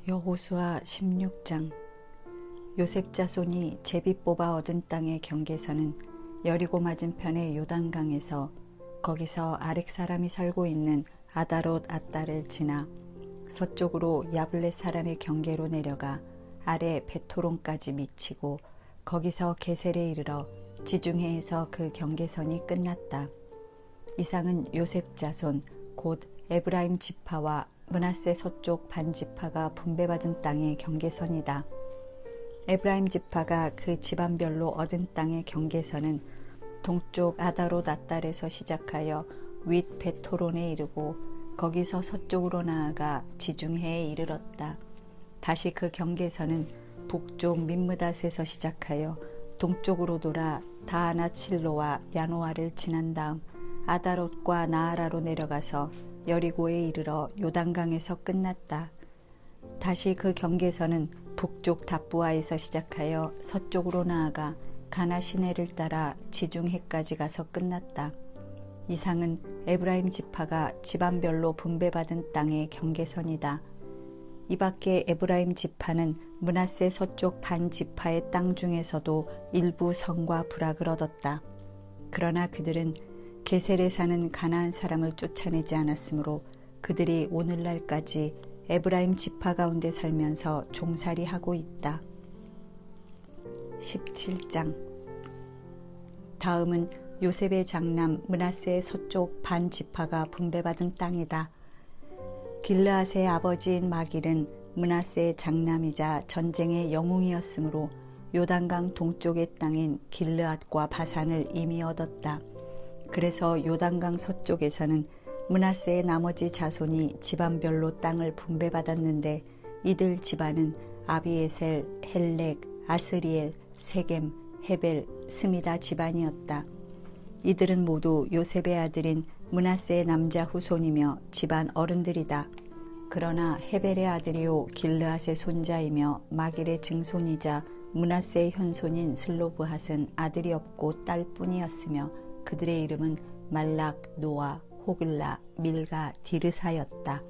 여호수아 16장. 요셉 자손이 제비 뽑아 얻은 땅의 경계선은 여리고 맞은편의 요단강에서 거기서 아렉 사람이 살고 있는 아다롯 앗달을 지나 서쪽으로 야블렛 사람의 경계로 내려가 아래 베토론까지 미치고 거기서 게셀에 이르러 지중해에서 그 경계선이 끝났다. 이상은 요셉 자손 곧 에브라임 지파와 므낫세 서쪽 반 지파가 분배받은 땅의 경계선이다. 에브라임 지파가 그 집안별로 얻은 땅의 경계선은 동쪽 아다롯 앗달에서 시작하여 윗 베토론에 이르고 거기서 서쪽으로 나아가 지중해에 이르렀다. 다시 그 경계선은 북쪽 민므닷에서 시작하여 동쪽으로 돌아 다하낫 실로와 야노아를 지난 다음 아다롯과 나아라로 내려가서 여리고에 이르러 요단강에서 끝났다. 다시 그 경계선은 북쪽 답부아에서 시작하여 서쪽으로 나아가 가나 시내를 따라 지중해까지 가서 끝났다. 이상은 에브라임 지파가 집안별로 분배받은 땅의 경계선이다. 이 밖에 에브라임 지파는 므낫세 서쪽 반 지파의 땅 중에서도 일부 성과 부락을 얻었다. 그러나 그들은 게셀에 사는 가나안 사람을 쫓아내지 않았으므로 그들이 오늘날까지 에브라임 지파 가운데 살면서 종살이하고 있다. 17장. 다음은 요셉의 장남 므낫세의 서쪽 반 지파가 분배받은 땅이다. 길르앗의 아버지인 마길은 므낫세의 장남이자 전쟁의 영웅이었으므로 요단강 동쪽의 땅인 길르앗과 바산을 이미 얻었다. 그래서 요단강 서쪽에서는 므낫세의 나머지 자손이 집안별로 땅을 분배받았는데 이들 집안은 아비에셀, 헬렉, 아스리엘, 세겜, 헤벨, 스미다 집안이었다. 이들은 모두 요셉의 아들인 므낫세의 남자 후손이며 집안 어른들이다. 그러나 헤벨의 아들이요 길르앗의 손자이며 마길의 증손이자 므낫세의 현손인 슬로브핫은 아들이 없고 딸뿐이었으며 그들의 이름은 말락, 노아, 호글라, 밀가, 디르사였다.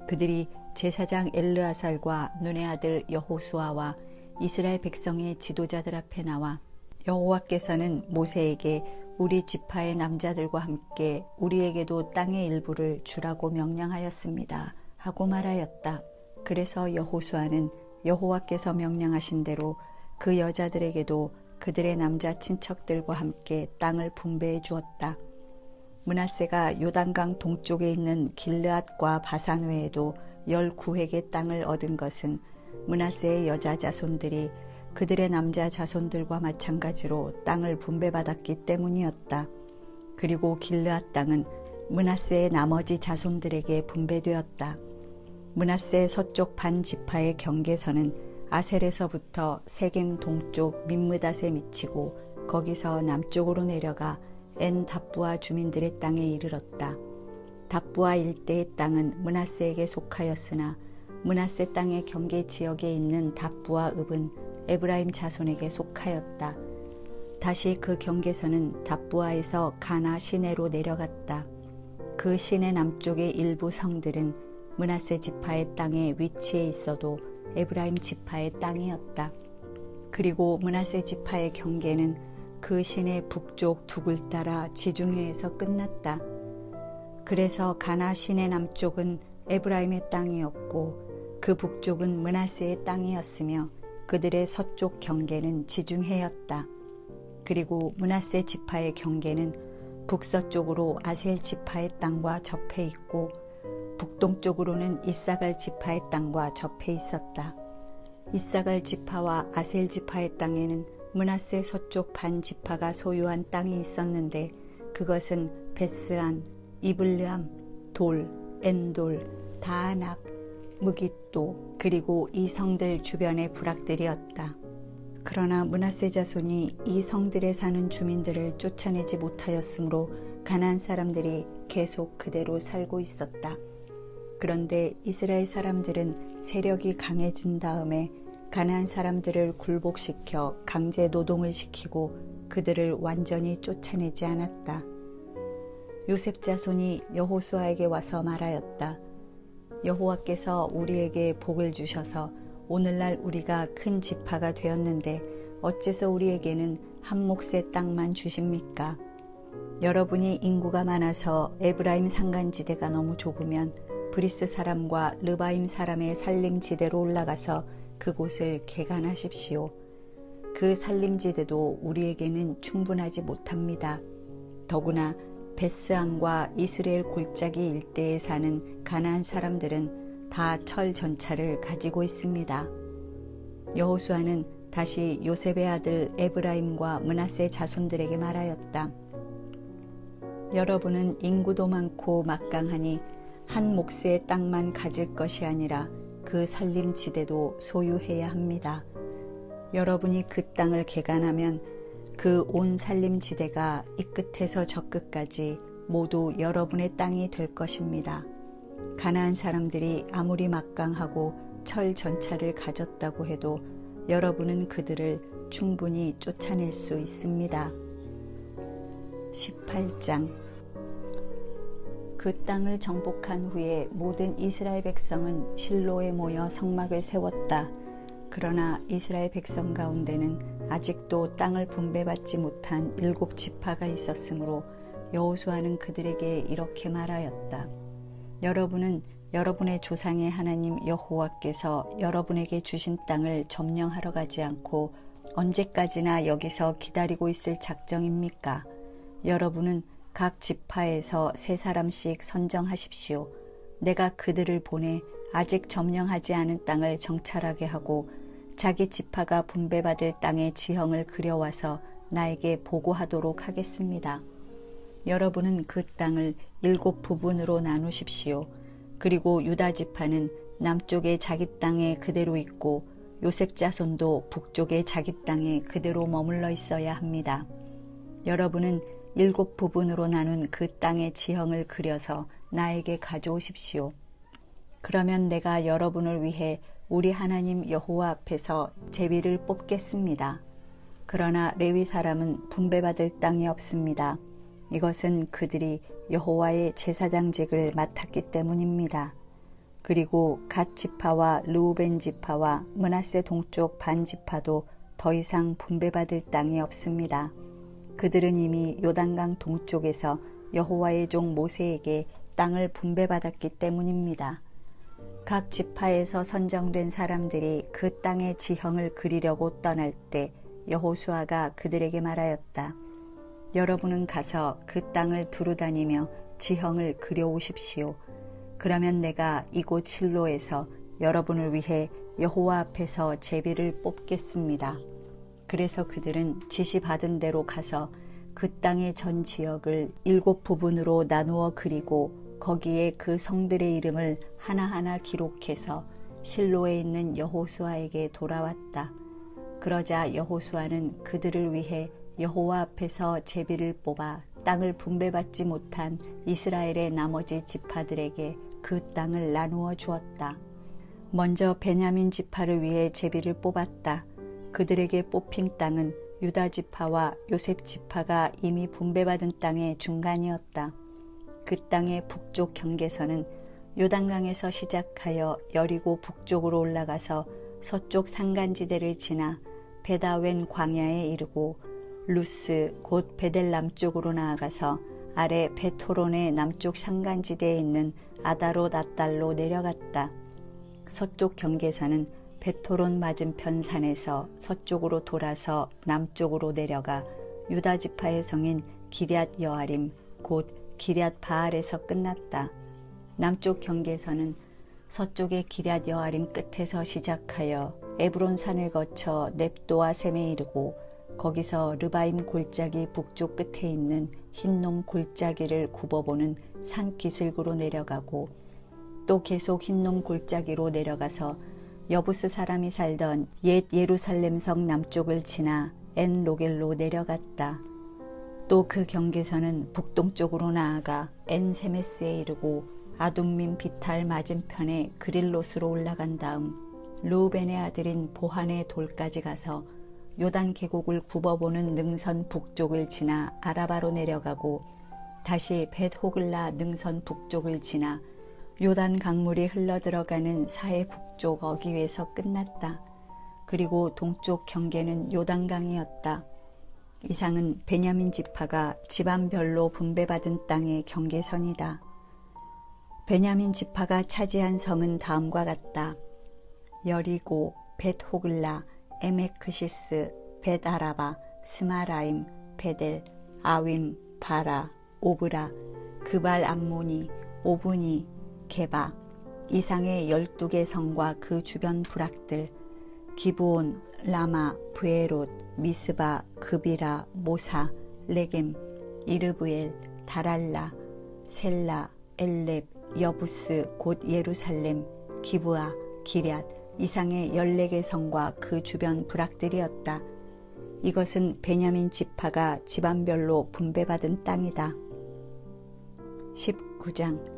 그들이 제사장 엘르아살과 눈의 아들 여호수아와 이스라엘 백성의 지도자들 앞에 나와 여호와께서는 모세에게 우리 지파의 남자들과 함께 우리에게도 땅의 일부를 주라고 명령하였습니다 하고 말하였다. 그래서 여호수아는 여호와께서 명령하신 대로 그 여자들에게도 그들의 남자 친척들과 함께 땅을 분배해 주었다. 므낫세가 요단강 동쪽에 있는 길르앗과 바산 외에도 19획의 땅을 얻은 것은 므낫세의 여자 자손들이 그들의 남자 자손들과 마찬가지로 땅을 분배받았기 때문이었다. 그리고 길르앗 땅은 므낫세의 나머지 자손들에게 분배되었다. 므낫세 서쪽 반 지파의 경계선은 아셀에서부터 세겜 동쪽 민므닷에 미치고 거기서 남쪽으로 내려가 엔 답부아 주민들의 땅에 이르렀다. 답부아 일대의 땅은 므낫세에게 속하였으나 므낫세 땅의 경계 지역에 있는 답부아 읍은 에브라임 자손에게 속하였다. 다시 그 경계선은 답부아에서 가나 시내로 내려갔다. 그 시내 남쪽의 일부 성들은 므낫세 지파의 땅에 위치해 있어도 에브라임 지파의 땅이었다. 그리고 므낫세 지파의 경계는 그 시내 북쪽 둑을 따라 지중해에서 끝났다. 그래서 가나 시내 남쪽은 에브라임의 땅이었고 그 북쪽은 므낫세의 땅이었으며 그들의 서쪽 경계는 지중해였다. 그리고 므낫세 지파의 경계는 북서쪽으로 아셀 지파의 땅과 접해 있고 북동쪽으로는 이사갈 지파의 땅과 접해 있었다. 이사갈 지파와 아셀 지파의 땅에는 므낫세 서쪽 반 지파가 소유한 땅이 있었는데 그것은 베스안, 이블르암, 돌, 엔돌, 다아낙, 무깃도 그리고 이 성들 주변의 부락들이었다. 그러나 므낫세 자손이 이 성들에 사는 주민들을 쫓아내지 못하였으므로 가나안 사람들이 계속 그대로 살고 있었다. 그런데 이스라엘 사람들은 세력이 강해진 다음에 가나안 사람들을 굴복시켜 강제 노동을 시키고 그들을 완전히 쫓아내지 않았다. 요셉 자손이 여호수아에게 와서 말하였다. 여호와께서 우리에게 복을 주셔서 오늘날 우리가 큰 지파가 되었는데 어째서 우리에게는 한 몫의 땅만 주십니까? 여러분이 인구가 많아서 에브라임 산간지대가 너무 좁으면 브리스 사람과 르바임 사람의 살림지대로 올라가서 그곳을 개간하십시오. 그 살림지대도 우리에게는 충분하지 못합니다. 더구나 베스안과 이스라엘 골짜기 일대에 사는 가나안 사람들은 다 철 전차를 가지고 있습니다. 여호수아는 다시 요셉의 아들 에브라임과 므낫세 자손들에게 말하였다. 여러분은 인구도 많고 막강하니 한 몫의 땅만 가질 것이 아니라 그 살림지대도 소유해야 합니다. 여러분이 그 땅을 개간하면 그 온 살림지대가 이 끝에서 저 끝까지 모두 여러분의 땅이 될 것입니다. 가나안 사람들이 아무리 막강하고 철 전차를 가졌다고 해도 여러분은 그들을 충분히 쫓아낼 수 있습니다. 18장. 그 땅을 정복한 후에 모든 이스라엘 백성은 실로에 모여 성막을 세웠다. 그러나 이스라엘 백성 가운데는 아직도 땅을 분배받지 못한 7지파가 있었으므로 여호수아는 그들에게 이렇게 말하였다. 여러분은 여러분의 조상의 하나님 여호와께서 여러분에게 주신 땅을 점령하러 가지 않고 언제까지나 여기서 기다리고 있을 작정입니까? 여러분은 각 지파에서 3사람씩 선정하십시오. 내가 그들을 보내 아직 점령하지 않은 땅을 정찰하게 하고 자기 지파가 분배받을 땅의 지형을 그려와서 나에게 보고하도록 하겠습니다. 여러분은 그 땅을 7부분으로 나누십시오. 그리고 유다 지파는 남쪽의 자기 땅에 그대로 있고 요셉 자손도 북쪽의 자기 땅에 그대로 머물러 있어야 합니다. 여러분은 7부분으로 나눈 그 땅의 지형을 그려서 나에게 가져오십시오. 그러면 내가 여러분을 위해 우리 하나님 여호와 앞에서 제비를 뽑겠습니다. 그러나 레위 사람은 분배받을 땅이 없습니다. 이것은 그들이 여호와의 제사장직을 맡았기 때문입니다. 그리고 갓 지파와 르우벤 지파와 므낫세 동쪽 반 지파도 더 이상 분배받을 땅이 없습니다. 그들은 이미 요단강 동쪽에서 여호와의 종 모세에게 땅을 분배받았기 때문입니다. 각 지파에서 선정된 사람들이 그 땅의 지형을 그리려고 떠날 때 여호수아가 그들에게 말하였다. 여러분은 가서 그 땅을 두루다니며 지형을 그려오십시오. 그러면 내가 이곳 실로에서 여러분을 위해 여호와 앞에서 제비를 뽑겠습니다. 그래서 그들은 지시받은 대로 가서 그 땅의 전 지역을 7부분으로 나누어 그리고 거기에 그 성들의 이름을 하나하나 기록해서 실로에 있는 여호수아에게 돌아왔다. 그러자 여호수아는 그들을 위해 여호와 앞에서 제비를 뽑아 땅을 분배받지 못한 이스라엘의 나머지 지파들에게 그 땅을 나누어 주었다. 먼저 베냐민 지파를 위해 제비를 뽑았다. 그들에게 뽑힌 땅은 유다 지파와 요셉 지파가 이미 분배받은 땅의 중간이었다. 그 땅의 북쪽 경계선은 요단강에서 시작하여 여리고 북쪽으로 올라가서 서쪽 산간지대를 지나 베다웬 광야에 이르고 루스 곧 베델 남쪽으로 나아가서 아래 베토론의 남쪽 산간지대에 있는 아다롯 아달로 내려갔다. 서쪽 경계선은 베토론 맞은편 산에서 서쪽으로 돌아서 남쪽으로 내려가 유다 지파의 성인 기럇 여아림 곧 기럇 바알에서 끝났다. 남쪽 경계선은 서쪽의 기럇 여아림 끝에서 시작하여 에브론 산을 거쳐 넵도와 셈에 이르고 거기서 르바임 골짜기 북쪽 끝에 있는 흰놈 골짜기를 굽어보는 산 기슭으로 내려가고 또 계속 흰놈 골짜기로 내려가서 여부스 사람이 살던 옛 예루살렘 성 남쪽을 지나 엔 로겔로 내려갔다. 또 그 경계선은 북동쪽으로 나아가 엔 세메스에 이르고 아둠민 비탈 맞은편에 그릴롯으로 올라간 다음 르우벤의 아들인 보한의 돌까지 가서 요단 계곡을 굽어보는 능선 북쪽을 지나 아라바로 내려가고 다시 벳호글라 능선 북쪽을 지나 요단 강물이 흘러들어가는 사해 북쪽 어귀에서 끝났다. 그리고 동쪽 경계는 요단강이었다. 이상은 베냐민 지파가 집안별로 분배받은 땅의 경계선이다. 베냐민 지파가 차지한 성은 다음과 같다. 여리고, 벳호글라, 에메크시스, 벳아라바, 스마라임, 베델, 아윈, 바라, 오브라, 그발 암모니, 오브니, 게바, 이상의 12개 성과 그 주변 부락들, 기브온, 라마, 브에롯, 미스바, 그비라, 모사, 레겜, 이르브엘, 다랄라, 셀라, 엘렙, 여부스, 곧 예루살렘, 기브아, 기럇, 이상의 14개 성과 그 주변 부락들이었다. 이것은 베냐민 지파가 집안별로 분배받은 땅이다. 19장.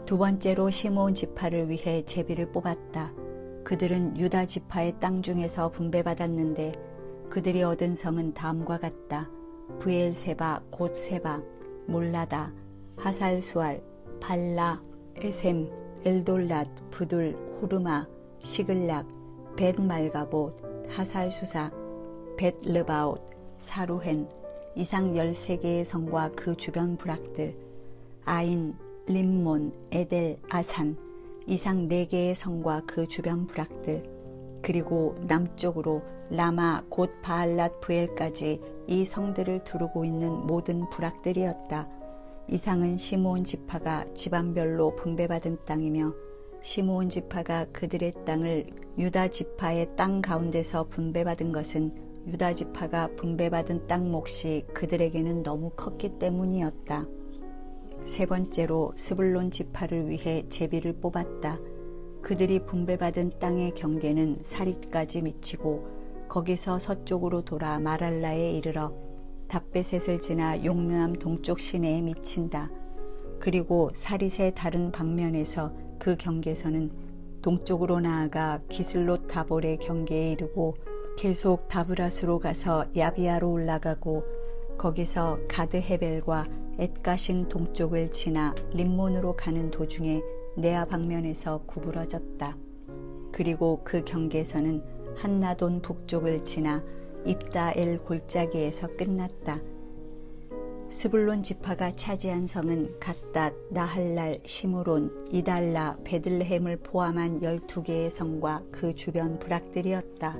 두 번째로 시므온 지파를 위해 제비를 뽑았다. 그들은 유다 지파의 땅 중에서 분배받았는데 그들이 얻은 성은 다음과 같다. 브엘세바, 곧 세바, 몰라다, 하살수알, 발라, 에셈, 엘돌랏, 부둘, 호르마, 시글락, 벳말가봇, 하살수사, 벳르바옷, 사루헨, 이상 13개의 성과 그 주변 부락들, 아인, 림몬, 에델, 아산, 이상 4개의 성과 그 주변 부락들, 그리고 남쪽으로 라마 곧 바알랏 브엘까지 이 성들을 두르고 있는 모든 부락들이었다. 이상은 시므온 지파가 집안별로 분배받은 땅이며 시므온 지파가 그들의 땅을 유다 지파의 땅 가운데서 분배받은 것은 유다 지파가 분배받은 땅 몫이 그들에게는 너무 컸기 때문이었다. 세 번째로 스불론 지파를 위해 제비를 뽑았다. 그들이 분배받은 땅의 경계는 사릿까지 미치고 거기서 서쪽으로 돌아 마랄라에 이르러 답베셋을 지나 용르암 동쪽 시내에 미친다. 그리고 사릿의 다른 방면에서 그 경계선은 동쪽으로 나아가 기슬롯 다볼의 경계에 이르고 계속 다브라스로 가서 야비아로 올라가고 거기서 가드 헤벨과 엣가신 동쪽을 지나 림몬으로 가는 도중에 네아 방면에서 구부러졌다. 그리고 그 경계선은 한나돈 북쪽을 지나 입다엘 골짜기에서 끝났다. 스불론 지파가 차지한 성은 갓닷, 나할랄, 시므론, 이달라, 베들레헴을 포함한 12개의 성과 그 주변 부락들이었다.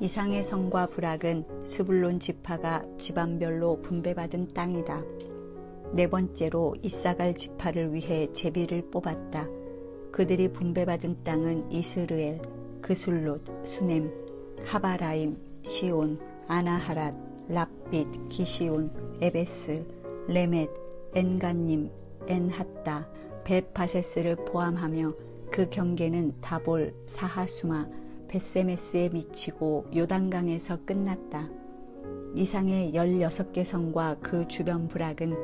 이상의 성과 부락은 스불론 지파가 집안별로 분배받은 땅이다. 네 번째로 이사갈 지파를 위해 제비를 뽑았다. 그들이 분배받은 땅은 이스르엘, 그술롯, 수넴, 하바라임, 시온, 아나하랏, 랍빗, 기시온, 에베스, 레멧, 엔간님, 엔핫다, 벳바세스를 포함하며 그 경계는 다볼, 사하수마, 벳세메스에 미치고 요단강에서 끝났다. 이상의 16개 성과 그 주변 부락은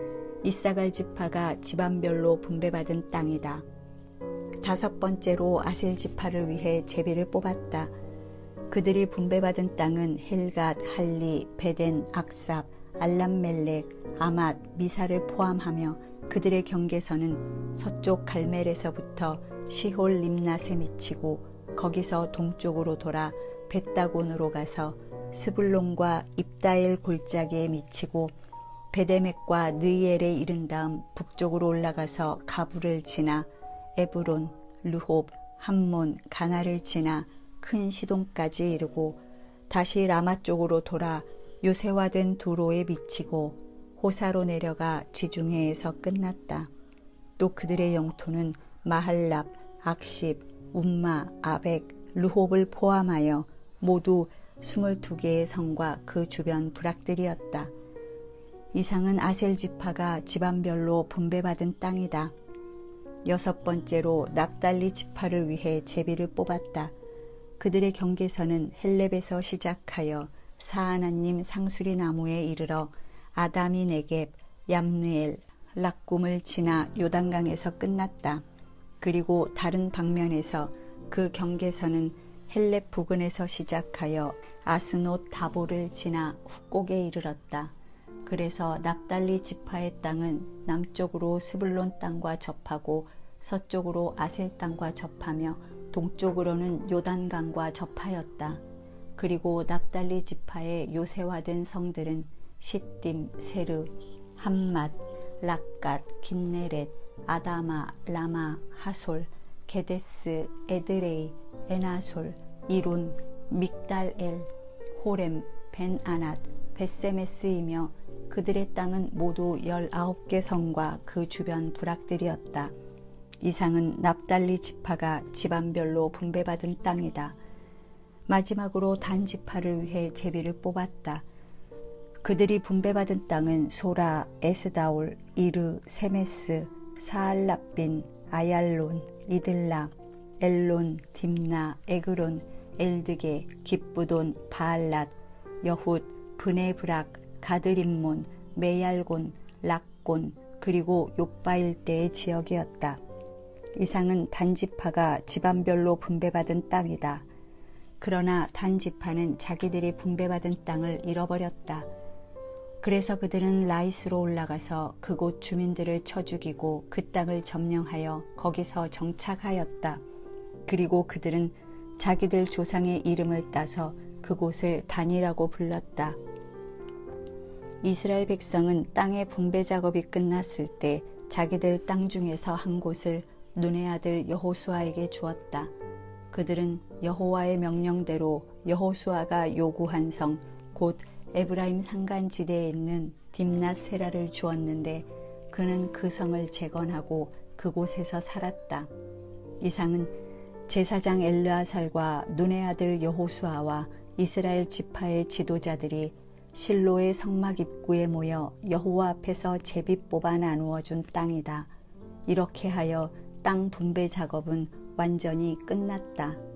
이사갈 지파가 집안별로 분배받은 땅이다. 다섯 번째로 아셀 지파를 위해 제비를 뽑았다. 그들이 분배받은 땅은 헬갓, 할리, 베덴, 악삽, 알람멜렉, 아맛, 미사를 포함하며 그들의 경계선은 서쪽 갈멜에서부터 시홀 림낫에 미치고 거기서 동쪽으로 돌아 벳다곤으로 가서 스불론과 입다엘 골짜기에 미치고 베데멕과 느이엘에 이른 다음 북쪽으로 올라가서 가부를 지나 에브론, 르홉, 함몬, 가나를 지나 큰 시돈까지 이르고 다시 라마 쪽으로 돌아 요새화된 두로에 미치고 호사로 내려가 지중해에서 끝났다. 또 그들의 영토는 마할랍, 악십, 움마, 아벡, 르홉을 포함하여 모두 22개의 성과 그 주변 부락들이었다. 이상은 아셀 지파가 집안별로 분배받은 땅이다. 여섯 번째로 납달리 지파를 위해 제비를 뽑았다. 그들의 경계선은 헬렙에서 시작하여 사하나님 상수리 나무에 이르러 아다미 네겝, 얌느엘, 락굼을 지나 요단강에서 끝났다. 그리고 다른 방면에서 그 경계선은 헬렙 부근에서 시작하여 아스노 다볼을 지나 훅곡에 이르렀다. 그래서 납달리 지파의 땅은 남쪽으로 스불론 땅과 접하고 서쪽으로 아셀 땅과 접하며 동쪽으로는 요단강과 접하였다. 그리고 납달리 지파의 요새화된 성들은 시딤, 세르, 함맛, 락갓, 긴네렛, 아다마, 라마, 하솔, 게데스, 에드레이, 에나솔, 이룬, 믹달엘, 호렘, 벤아낫, 벳세메스이며 그들의 땅은 모두 19개 성과 그 주변 부락들이었다. 이상은 납달리 지파가 집안별로 분배받은 땅이다. 마지막으로 단 지파를 위해 제비를 뽑았다. 그들이 분배받은 땅은 소라, 에스다올, 이르, 세메스, 사알랍빈, 아얄론, 이들라, 엘론, 딥나, 에그론, 엘드게, 기쁘돈, 바알랏, 여훗, 브네브락, 가드림몬, 메얄곤, 락곤, 그리고 욥바 일대의 지역이었다. 이상은 단지파가 집안별로 분배받은 땅이다. 그러나 단지파는 자기들이 분배받은 땅을 잃어버렸다. 그래서 그들은 라이스로 올라가서 그곳 주민들을 쳐 죽이고 그 땅을 점령하여 거기서 정착하였다. 그리고 그들은 자기들 조상의 이름을 따서 그곳을 단이라고 불렀다. 이스라엘 백성은 땅의 분배 작업이 끝났을 때 자기들 땅 중에서 한 곳을 눈의 아들 여호수아에게 주었다. 그들은 여호와의 명령대로 여호수아가 요구한 성 곧 에브라임 산간지대에 있는 딥낫 세라를 주었는데 그는 그 성을 재건하고 그곳에서 살았다. 이상은 제사장 엘르아살과 눈의 아들 여호수아와 이스라엘 지파의 지도자들이 실로의 성막 입구에 모여 여호와 앞에서 제비 뽑아 나누어 준 땅이다. 이렇게 하여 땅 분배 작업은 완전히 끝났다.